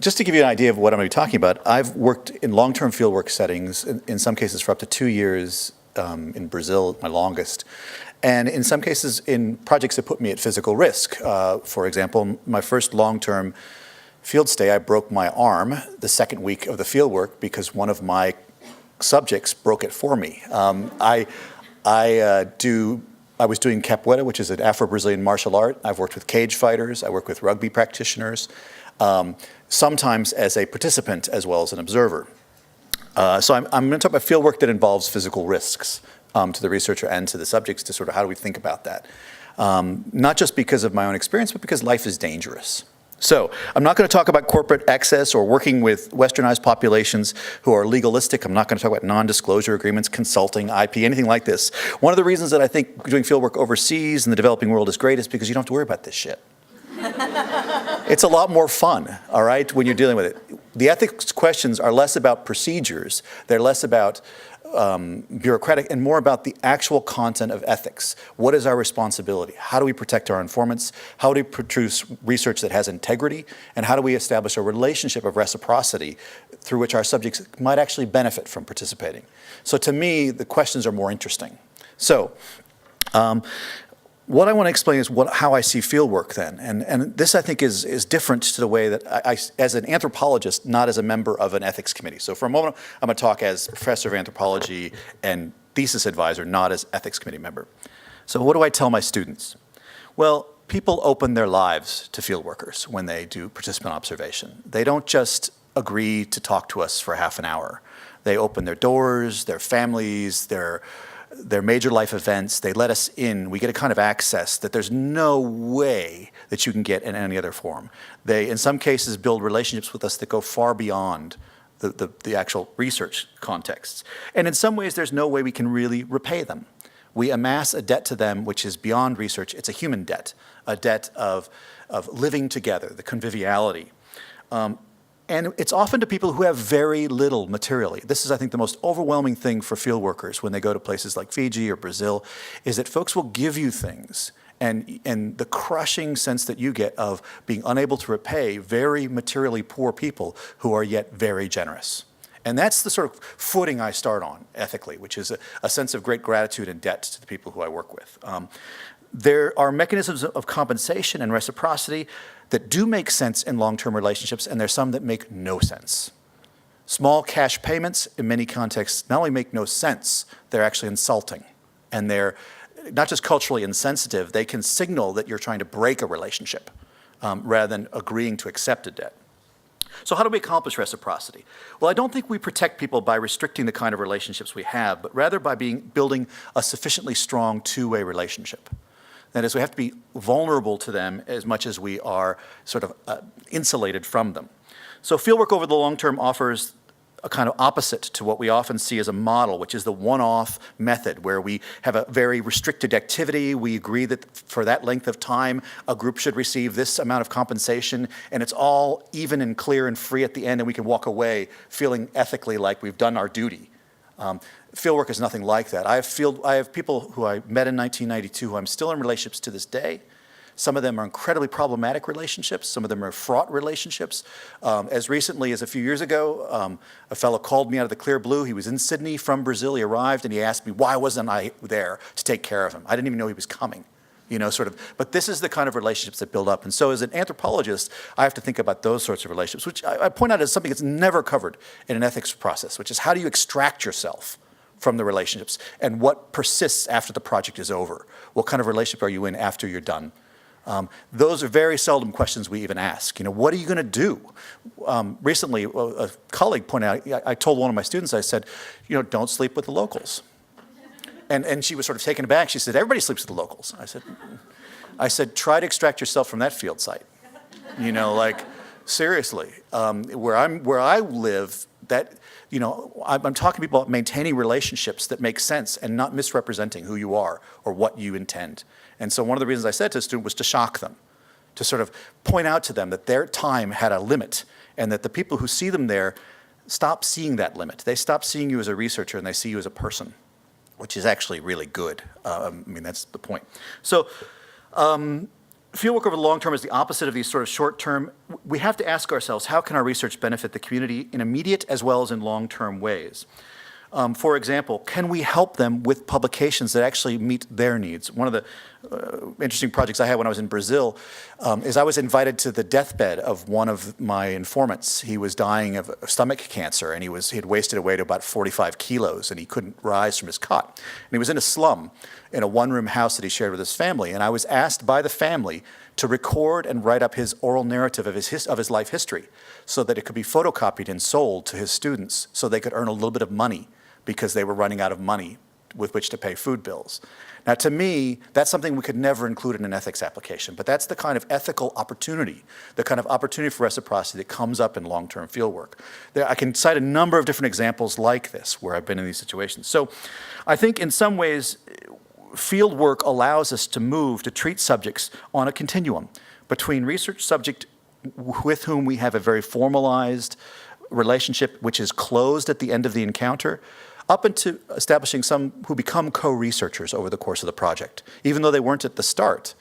just to give you an idea of what I'm going to be talking about, I've worked in long-term fieldwork settings, in some cases for up to 2 years, in Brazil, my longest, and in some cases in projects that put me at physical risk. For example, my first long-term field stay, I broke my arm the second week of the fieldwork because one of my subjects broke it for me. I was doing capoeira, which is an Afro-Brazilian martial art. I've worked with cage fighters. I work with rugby practitioners, sometimes as a participant as well as an observer. So I'm going to talk about fieldwork that involves physical risks to the researcher and to the subjects, to sort of how do we think about that. Not just because of my own experience, but because life is dangerous. So I'm not going to talk about corporate access or working with westernized populations who are legalistic. I'm not going to talk about non-disclosure agreements, consulting, IP, anything like this. One of the reasons that I think doing fieldwork overseas in the developing world is great is because you don't have to worry about this shit. It's a lot more fun, all right, when you're dealing with it. The ethics questions are less about procedures. They're less about bureaucratic and more about the actual content of ethics. What is our responsibility? How do we protect our informants? How do we produce research that has integrity? And how do we establish a relationship of reciprocity through which our subjects might actually benefit from participating? So to me, the questions are more interesting. So what I want to explain is how I see fieldwork then. And this, I think, is different to the way that I, as an anthropologist, not as a member of an ethics committee. So for a moment, I'm going to talk as professor of anthropology and thesis advisor, not as ethics committee member. So what do I tell my students? Well, people open their lives to fieldworkers when they do participant observation. They don't just agree to talk to us for half an hour. They open their doors, their families, their major life events. They let us in. We get a kind of access that there's no way that you can get in any other form. They, in some cases, build relationships with us that go far beyond the actual research contexts. And in some ways, there's no way we can really repay them. We amass a debt to them which is beyond research. It's a human debt, a debt of living together, the conviviality. And it's often to people who have very little materially. This is, I think, the most overwhelming thing for field workers when they go to places like Fiji or Brazil, is that folks will give you things. And the crushing sense that you get of being unable to repay very materially poor people who are yet very generous. And that's the sort of footing I start on ethically, which is a sense of great gratitude and debt to the people who I work with. There are mechanisms of compensation and reciprocity that do make sense in long-term relationships, and there's some that make no sense. Small cash payments, in many contexts, not only make no sense, they're actually insulting. And they're not just culturally insensitive, they can signal that you're trying to break a relationship rather than agreeing to accept a debt. So how do we accomplish reciprocity? Well, I don't think we protect people by restricting the kind of relationships we have, but rather by building a sufficiently strong two-way relationship. That is, we have to be vulnerable to them as much as we are sort of insulated from them. So fieldwork over the long term offers a kind of opposite to what we often see as a model, which is the one-off method where we have a very restricted activity. We agree that for that length of time, a group should receive this amount of compensation, and it's all even and clear and free at the end, and we can walk away feeling ethically like we've done our duty. Fieldwork is nothing like that. I have people who I met in 1992 who I'm still in relationships to this day. Some of them are incredibly problematic relationships. Some of them are fraught relationships. As recently as a few years ago, a fellow called me out of the clear blue. He was in Sydney from Brazil. He arrived and he asked me, why wasn't I there to take care of him? I didn't even know he was coming. You know, sort of, but this is the kind of relationships that build up. And so as an anthropologist, I have to think about those sorts of relationships, which I point out as something that's never covered in an ethics process, which is how do you extract yourself from the relationships and what persists after the project is over? What kind of relationship are you in after you're done? Those are very seldom questions we even ask. You know, what are you going to do? Recently, a colleague pointed out, I told one of my students, I said, you know, don't sleep with the locals. And she was sort of taken aback. She said, everybody sleeps with the locals. I said, try to extract yourself from that field site. You know, like, seriously. Where I live, that, you know, I'm talking to people about maintaining relationships that make sense and not misrepresenting who you are or what you intend. And so one of the reasons I said to a student was to shock them, to sort of point out to them that their time had a limit and that the people who see them there stop seeing that limit. They stop seeing you as a researcher and they see you as a person, which is actually really good. I mean, that's the point. So fieldwork over the long term is the opposite of these sort of short term. We have to ask ourselves, how can our research benefit the community in immediate as well as in long-term ways? For example, can we help them with publications that actually meet their needs? One of the interesting projects I had when I was in Brazil is I was invited to the deathbed of one of my informants. He was dying of stomach cancer, and he had wasted away to about 45 kilos, and he couldn't rise from his cot. And he was in a slum in a one-room house that he shared with his family, and I was asked by the family to record and write up his oral narrative of his life history so that it could be photocopied and sold to his students so they could earn a little bit of money, because they were running out of money with which to pay food bills. Now, to me, that's something we could never include in an ethics application, but that's the kind of ethical opportunity, the kind of opportunity for reciprocity that comes up in long-term fieldwork. I can cite a number of different examples like this where I've been in these situations. So I think in some ways, fieldwork allows us to move to treat subjects on a continuum between research subject with whom we have a very formalized relationship which is closed at the end of the encounter, up into establishing some who become co-researchers over the course of the project. Even though they weren't at the start,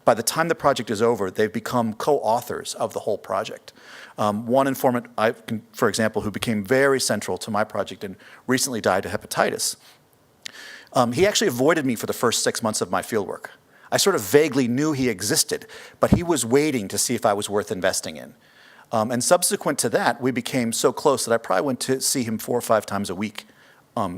by the time the project is over, they've become co-authors of the whole project. One informant, for example, who became very central to my project and recently died of hepatitis, he actually avoided me for the first 6 months of my fieldwork. I sort of vaguely knew he existed, but he was waiting to see if I was worth investing in. And subsequent to that, we became so close that I probably went to see him 4 or 5 times a week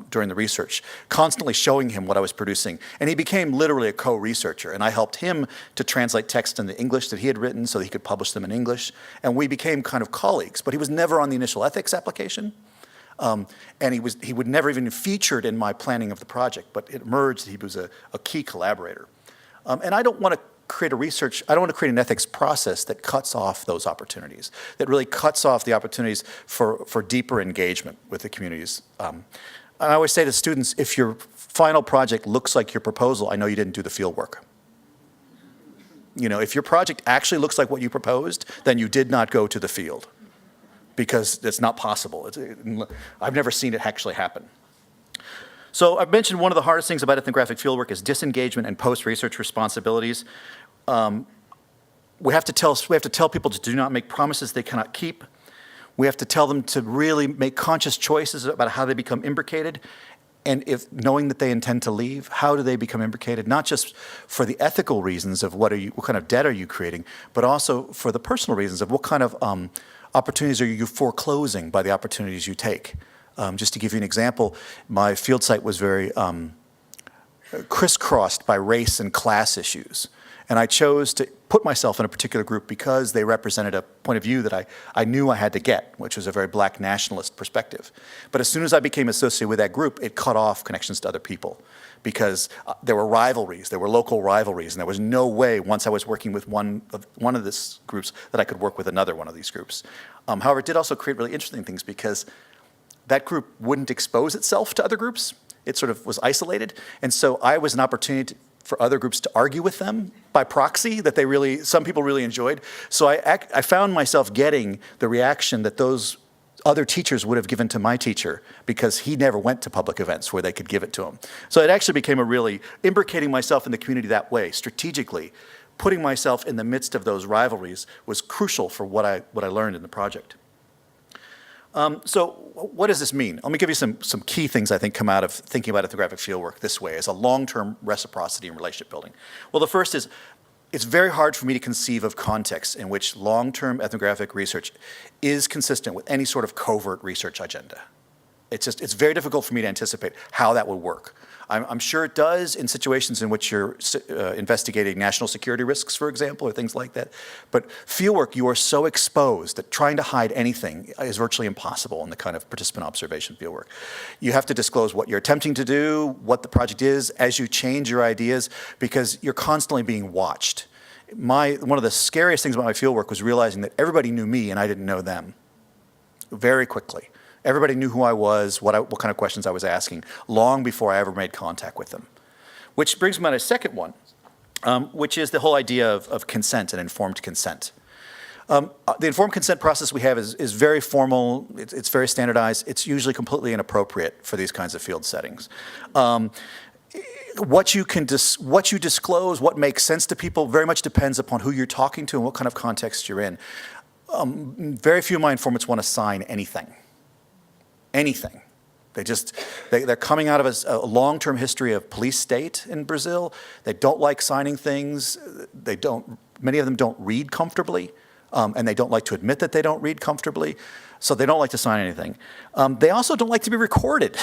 during the research, constantly showing him what I was producing. And he became literally a co-researcher, and I helped him to translate text into English that he had written so that he could publish them in English. And we became kind of colleagues, but he was never on the initial ethics application. And he would never even featured in my planning of the project, but it emerged that he was a key collaborator. And I don't want to create an ethics process that cuts off those opportunities, that really cuts off the opportunities for deeper engagement with the communities. I always say to students, if your final project looks like your proposal, I know you didn't do the field work. You know, if your project actually looks like what you proposed, then you did not go to the field, because it's not possible. I've never seen it actually happen. So I've mentioned one of the hardest things about ethnographic fieldwork is disengagement and post-research responsibilities. We have to tell people to do not make promises they cannot keep. We have to tell them to really make conscious choices about how they become imbricated, and if knowing that they intend to leave, how do they become imbricated? Not just for the ethical reasons of what kind of debt are you creating, but also for the personal reasons of what kind of opportunities are you foreclosing by the opportunities you take. Just to give you an example, my field site was very crisscrossed by race and class issues. And I chose to put myself in a particular group because they represented a point of view that I knew I had to get, which was a very black nationalist perspective. But as soon as I became associated with that group, it cut off connections to other people, because there were rivalries, there were local rivalries, and there was no way, once I was working with one of these groups, that I could work with another one of these groups. However, it did also create really interesting things, because that group wouldn't expose itself to other groups. It sort of was isolated. And so I was an opportunity for other groups to argue with them by proxy that some people really enjoyed. So I found myself getting the reaction that those other teachers would have given to my teacher, because he never went to public events where they could give it to him. So it actually became a really imbricating myself in the community that way, strategically. Putting myself in the midst of those rivalries was crucial for what I learned in the project. So what does this mean? Let me give you some key things I think come out of thinking about ethnographic fieldwork this way as a long-term reciprocity and relationship building. Well, the first is, it's very hard for me to conceive of contexts in which long-term ethnographic research is consistent with any sort of covert research agenda. It's very difficult for me to anticipate how that would work. I'm sure it does in situations in which you're investigating national security risks, for example, or things like that. But fieldwork, you are so exposed that trying to hide anything is virtually impossible in the kind of participant observation fieldwork. You have to disclose what you're attempting to do, what the project is, as you change your ideas, because you're constantly being watched. One of the scariest things about my fieldwork was realizing that everybody knew me and I didn't know them very quickly. Everybody knew who I was, what kind of questions I was asking, long before I ever made contact with them. Which brings me to a second one, which is the whole idea of consent and informed consent. The informed consent process we have is very formal, it's very standardized, it's usually completely inappropriate for these kinds of field settings. what you disclose, what makes sense to people, very much depends upon who you're talking to and what kind of context you're in. Very few of my informants want to sign anything. Anything. They're coming out of a long-term history of police state in Brazil. They don't like signing things. Many of them don't read comfortably, and they don't like to admit that they don't read comfortably, so they don't like to sign anything. They also don't like to be recorded.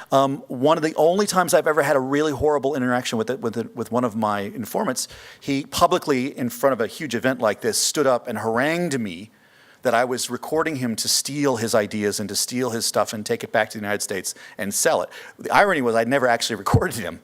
One of the only times I've ever had a really horrible interaction with one of my informants, he publicly, in front of a huge event like this, stood up and harangued me that I was recording him to steal his ideas and to steal his stuff and take it back to the United States and sell it. The irony was I'd never actually recorded him.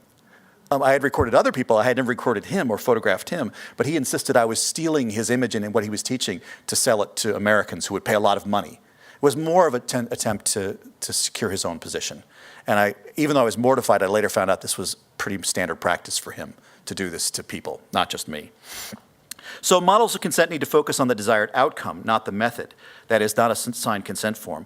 I had recorded other people. I had never recorded him or photographed him, but he insisted I was stealing his image and what he was teaching to sell it to Americans who would pay a lot of money. It was more of an attempt to secure his own position. And even though I was mortified, I later found out this was pretty standard practice for him to do this to people, not just me. So models of consent need to focus on the desired outcome, not the method. That is, not a signed consent form.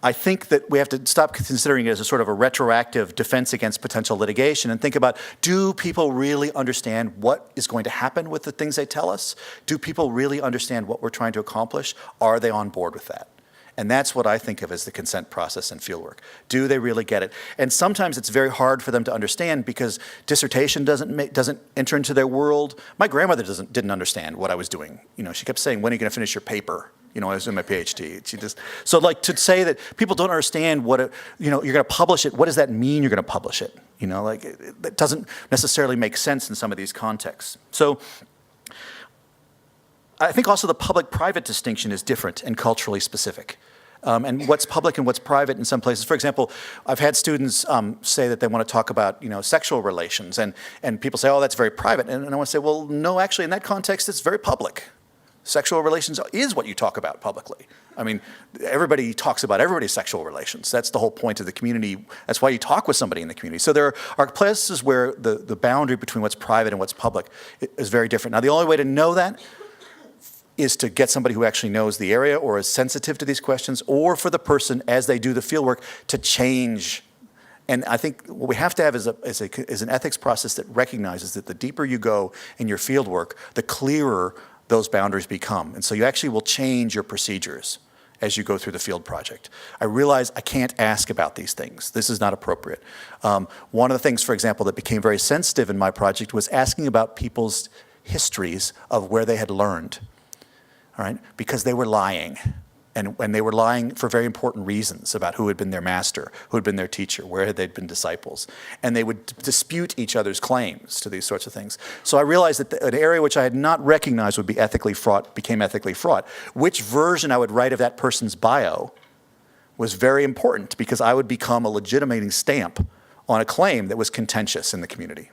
I think that we have to stop considering it as a sort of a retroactive defense against potential litigation and think about, do people really understand what is going to happen with the things they tell us? Do people really understand what we're trying to accomplish? Are they on board with that? And that's what I think of as the consent process in fieldwork. Do they really get it? And sometimes it's very hard for them to understand because dissertation doesn't enter into their world. My grandmother didn't understand what I was doing. She kept saying, "When are you going to finish your paper?" I was doing my PhD. So to say that people don't understand what you're going to publish it. What does that mean? You're going to publish it. It doesn't necessarily make sense in some of these contexts. So I think also the public-private distinction is different and culturally specific. And what's public and what's private in some places. For example, I've had students say that they want to talk about sexual relations, and people say, "Oh, that's very private." And I want to say, well, no, actually, in that context, it's very public. Sexual relations is what you talk about publicly. I mean, everybody talks about everybody's sexual relations. That's the whole point of the community. That's why you talk with somebody in the community. So there are places where the boundary between what's private and what's public is very different. Now, the only way to know that is to get somebody who actually knows the area or is sensitive to these questions, or for the person, as they do the fieldwork, to change. And I think what we have to have is an ethics process that recognizes that the deeper you go in your fieldwork, the clearer those boundaries become. And so you actually will change your procedures as you go through the field project. I realize I can't ask about these things. This is not appropriate. One of the things, for example, that became very sensitive in my project was asking about people's histories of where they had learned. All right, because they were lying, and they were lying for very important reasons about who had been their master, who had been their teacher, where had they been disciples, and they would dispute each other's claims to these sorts of things. So I realized that an area which I had not recognized would be ethically fraught became ethically fraught. Which version I would write of that person's bio was very important because I would become a legitimating stamp on a claim that was contentious in the community.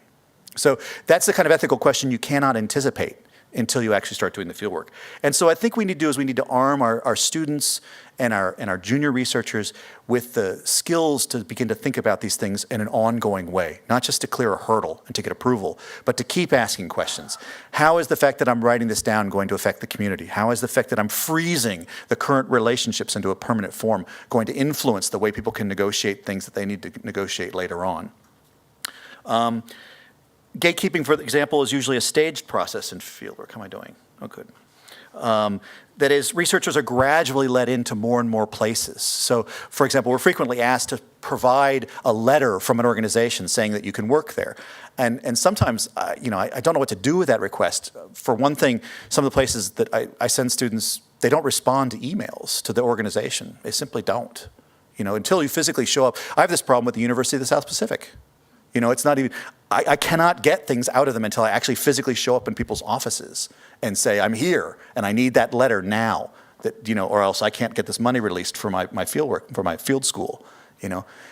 So that's the kind of ethical question you cannot anticipate until you actually start doing the fieldwork. And so I think we need to arm our students and our junior researchers with the skills to begin to think about these things in an ongoing way, not just to clear a hurdle and to get approval, but to keep asking questions. How is the fact that I'm writing this down going to affect the community? How is the fact that I'm freezing the current relationships into a permanent form going to influence the way people can negotiate things that they need to negotiate later on? Gatekeeping, for example, is usually a staged process in fieldwork. How am I doing? Oh, good. That is, researchers are gradually led into more and more places. So, for example, we're frequently asked to provide a letter from an organization saying that you can work there. And sometimes, I don't know what to do with that request. For one thing, some of the places that I send students, they don't respond to emails to the organization. They simply don't. Until you physically show up. I have this problem with the University of the South Pacific. It's not even, I cannot get things out of them until I actually physically show up in people's offices and say, I'm here and I need that letter now, that, or else I can't get this money released for my fieldwork, for my field school,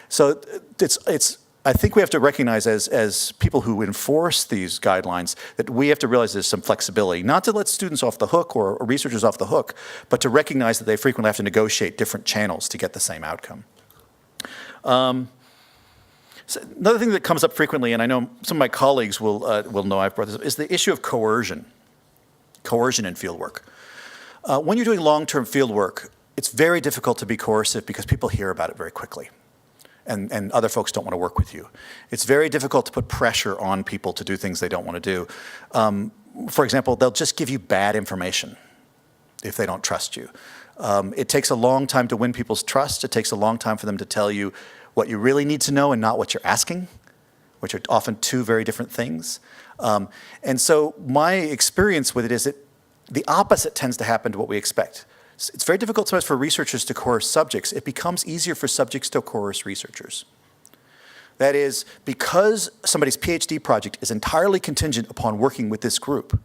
So I think we have to recognize as people who enforce these guidelines that we have to realize there's some flexibility, not to let students off the hook or researchers off the hook, but to recognize that they frequently have to negotiate different channels to get the same outcome. So another thing that comes up frequently, and I know some of my colleagues will know I've brought this up, is the issue of coercion in fieldwork. When you're doing long-term fieldwork, it's very difficult to be coercive because people hear about it very quickly. and other folks don't want to work with you. It's very difficult to put pressure on people to do things they don't want to do. For example, they'll just give you bad information if they don't trust you. It takes a long time to win people's trust. It takes a long time for them to tell you what you really need to know and not what you're asking, which are often two very different things. And so my experience with it is that the opposite tends to happen to what we expect. It's very difficult sometimes for researchers to coerce subjects. It becomes easier for subjects to coerce researchers. That is, because somebody's PhD project is entirely contingent upon working with this group,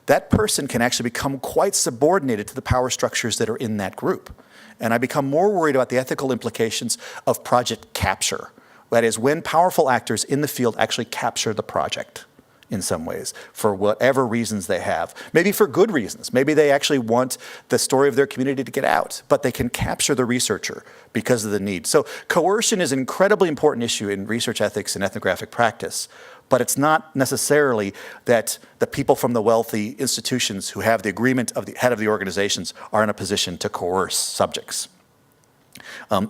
that person can actually become quite subordinated to the power structures that are in that group. And I become more worried about the ethical implications of project capture. That is, when powerful actors in the field actually capture the project in some ways, for whatever reasons they have. Maybe for good reasons. Maybe they actually want the story of their community to get out, but they can capture the researcher because of the need. So coercion is an incredibly important issue in research ethics and ethnographic practice, but it's not necessarily that the people from the wealthy institutions who have the agreement of the head of the organizations are in a position to coerce subjects.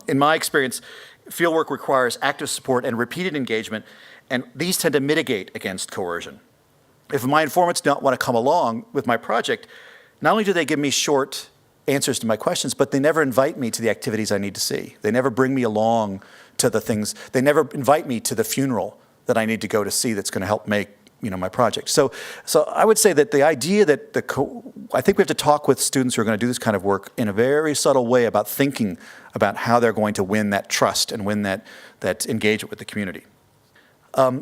In my experience, fieldwork requires active support and repeated engagement, and these tend to mitigate against coercion. If my informants don't want to come along with my project, not only do they give me short answers to my questions, but they never invite me to the activities I need to see. They never bring me along to the things, they never invite me to the funeral that I need to go to see that's going to help make my project. So I would say that the idea that I think we have to talk with students who are going to do this kind of work in a very subtle way about thinking about how they're going to win that trust and win that engagement with the community.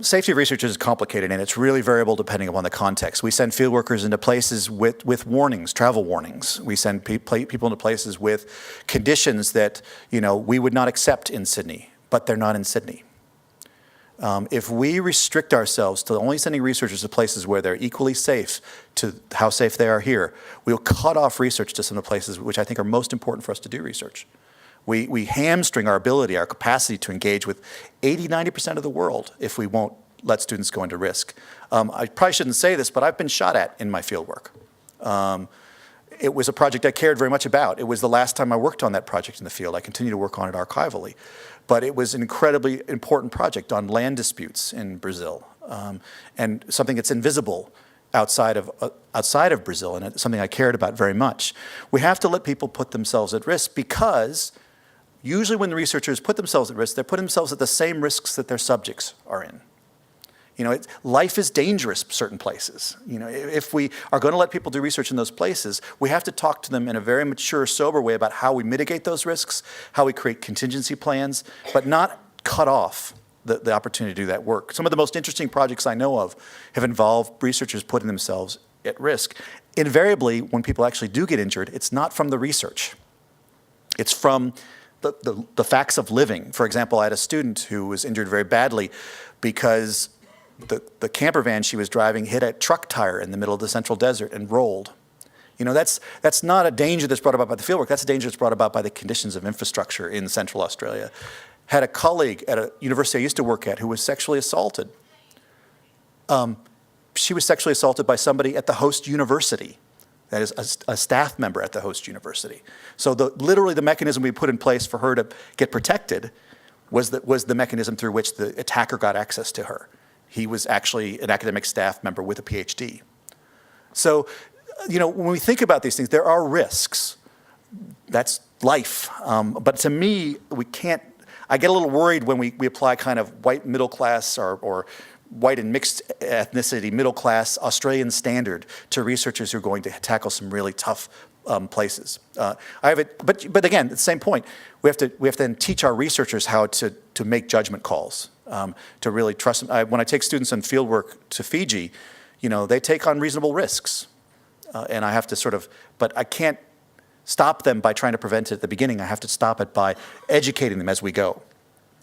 Safety of research is complicated, and it's really variable depending upon the context. We send field workers into places with warnings, travel warnings. We send people into places with conditions that we would not accept in Sydney, but they're not in Sydney. If we restrict ourselves to only sending researchers to places where they're equally safe to how safe they are here, we'll cut off research to some of the places which I think are most important for us to do research. We hamstring our ability, our capacity to engage with 80–90% of the world if we won't let students go into risk. I probably shouldn't say this, but I've been shot at in my fieldwork. It was a project I cared very much about. It was the last time I worked on that project in the field. I continue to work on it archivally. But it was an incredibly important project on land disputes in Brazil, and something that's invisible outside of Brazil, and it's something I cared about very much. We have to let people put themselves at risk, because usually when the researchers put themselves at risk, they're putting themselves at the same risks that their subjects are in. Life is dangerous certain places. If we are going to let people do research in those places, we have to talk to them in a very mature, sober way about how we mitigate those risks, how we create contingency plans, but not cut off the opportunity to do that work. Some of the most interesting projects I know of have involved researchers putting themselves at risk. Invariably, when people actually do get injured, it's not from the research. It's from the facts of living. For example, I had a student who was injured very badly because the camper van she was driving hit a truck tire in the middle of the central desert and rolled. That's not a danger that's brought about by the fieldwork. That's a danger that's brought about by the conditions of infrastructure in central Australia. Had a colleague at a university I used to work at who was sexually assaulted. She was sexually assaulted by somebody at the host university. That is a staff member at the host university. So literally the mechanism we put in place for her to get protected was the mechanism through which the attacker got access to her. He was actually an academic staff member with a PhD. So, when we think about these things, there are risks. That's life. But to me, I get a little worried when we apply kind of white middle class or white and mixed ethnicity, middle class Australian standard to researchers who are going to tackle some really tough places. But again, at the same point, we have to then teach our researchers how to make judgment calls, to really trust them. When I take students on field work to Fiji, they take on reasonable risks, and I have to but I can't stop them by trying to prevent it at the beginning. I have to stop it by educating them as we go.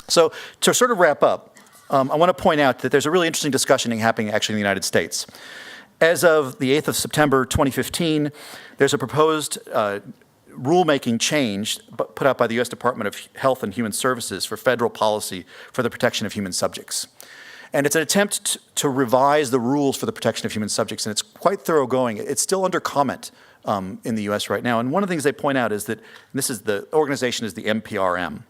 So to sort of wrap up, I want to point out that there's a really interesting discussion happening actually in the United States. As of the 8th of September 2015, there's a proposed rulemaking change put out by the U.S. Department of Health and Human Services for federal policy for the protection of human subjects. And it's an attempt to revise the rules for the protection of human subjects, and it's quite thoroughgoing. It's still under comment in the U.S. right now. And one of the things they point out is that the organization is the MPRM.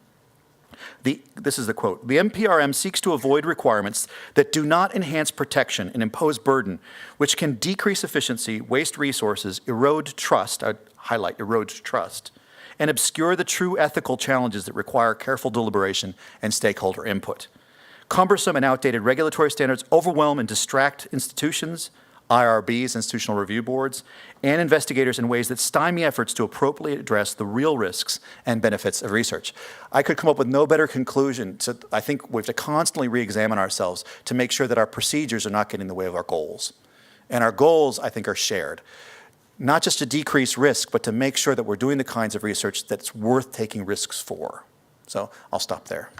This is the quote. The NPRM seeks to avoid requirements that do not enhance protection and impose burden, which can decrease efficiency, waste resources, erode trust, I highlight erode trust, and obscure the true ethical challenges that require careful deliberation and stakeholder input. Cumbersome and outdated regulatory standards overwhelm and distract institutions, IRBs, institutional review boards, and investigators in ways that stymie efforts to appropriately address the real risks and benefits of research. I could come up with no better conclusion. I think we have to constantly re-examine ourselves to make sure that our procedures are not getting in the way of our goals. And our goals, I think, are shared. Not just to decrease risk, but to make sure that we're doing the kinds of research that's worth taking risks for. So I'll stop there.